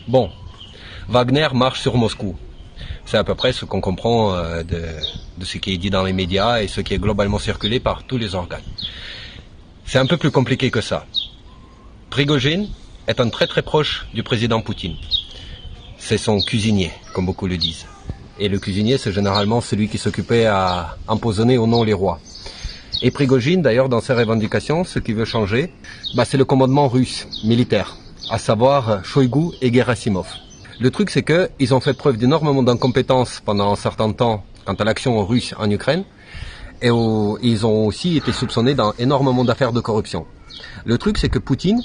Bon, Wagner marche sur Moscou. C'est à peu près ce qu'on comprend de ce qui est dit dans les médias et ce qui est globalement circulé par tous les organes. C'est un peu plus compliqué que ça. Prigojine est un très proche du président Poutine. C'est son cuisinier, comme beaucoup le disent. Et le cuisinier, c'est généralement celui qui s'occupait à empoisonner au nom les rois. Et Prigojine, d'ailleurs, dans ses revendications, ce qu'il veut changer, c'est le commandement russe, militaire, à savoir Shoigu et Gerasimov. Le truc, c'est qu'ils ont fait preuve d'énormément d'incompétence pendant un certain temps quant à l'action russe en Ukraine, et ils ont aussi été soupçonnés dans énormément d'affaires de corruption. Le truc, c'est que Poutine,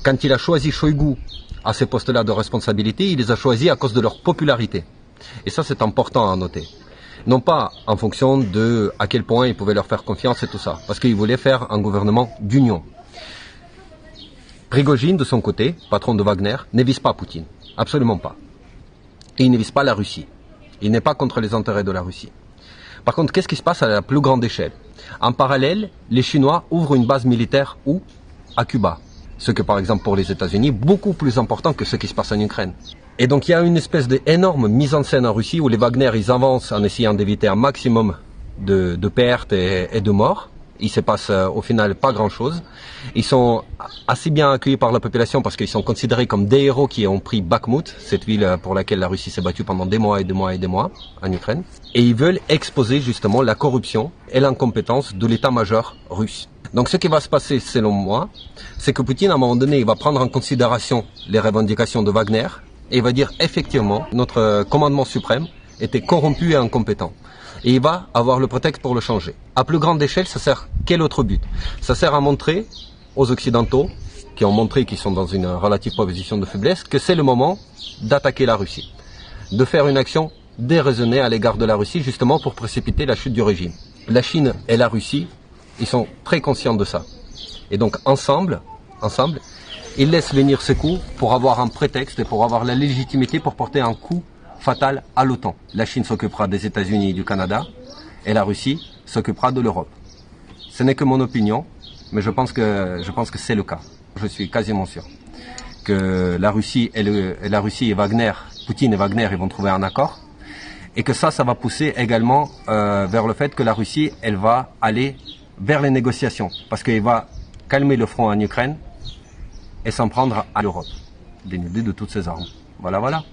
quand il a choisi Shoigu à ces postes-là de responsabilité, il les a choisis à cause de leur popularité. Et ça, c'est important à noter. Non pas en fonction de à quel point il pouvait leur faire confiance et tout ça, parce qu'il voulait faire un gouvernement d'union. Prigojine, de son côté, patron de Wagner, ne vise pas Poutine, absolument pas. Et il ne vise pas la Russie. Il n'est pas contre les intérêts de la Russie. Par contre, qu'est-ce qui se passe à la plus grande échelle? En parallèle, les Chinois ouvrent une base militaire où? À Cuba. Ce que, par exemple, pour les États-Unis, beaucoup plus important que ce qui se passe en Ukraine. Et donc il y a une espèce d'énorme mise en scène en Russie où les Wagner, ils avancent en essayant d'éviter un maximum de pertes et de morts. Il se passe au final pas grand-chose. Ils sont assez bien accueillis par la population parce qu'ils sont considérés comme des héros qui ont pris Bakhmut, cette ville pour laquelle la Russie s'est battue pendant des mois et des mois et des mois en Ukraine. Et ils veulent exposer justement la corruption et l'incompétence de l'état-major russe. Donc ce qui va se passer, selon moi, c'est que Poutine, à un moment donné, il va prendre en considération les revendications de Wagner et il va dire effectivement, notre commandement suprême était corrompu et incompétent. Et il va avoir le prétexte pour le changer. À plus grande échelle, ça sert quel autre but? Ça sert à montrer aux Occidentaux, qui ont montré qu'ils sont dans une relative position de faiblesse, que c'est le moment d'attaquer la Russie. De faire une action déraisonnée à l'égard de la Russie, justement pour précipiter la chute du régime. La Chine et la Russie, ils sont très conscients de ça. Et donc ensemble, ils laissent venir ce coup pour avoir un prétexte et pour avoir la légitimité pour porter un coup fatal à l'OTAN. La Chine s'occupera des États-Unis et du Canada et la Russie s'occupera de l'Europe. Ce n'est que mon opinion, mais je pense que c'est le cas. Je suis quasiment sûr que la Russie et Wagner, Poutine et Wagner, ils vont trouver un accord et que ça va pousser également vers le fait que la Russie, elle va aller vers les négociations parce qu'elle va calmer le front en Ukraine et s'en prendre à l'Europe, dénuder de toutes ses armes. Voilà.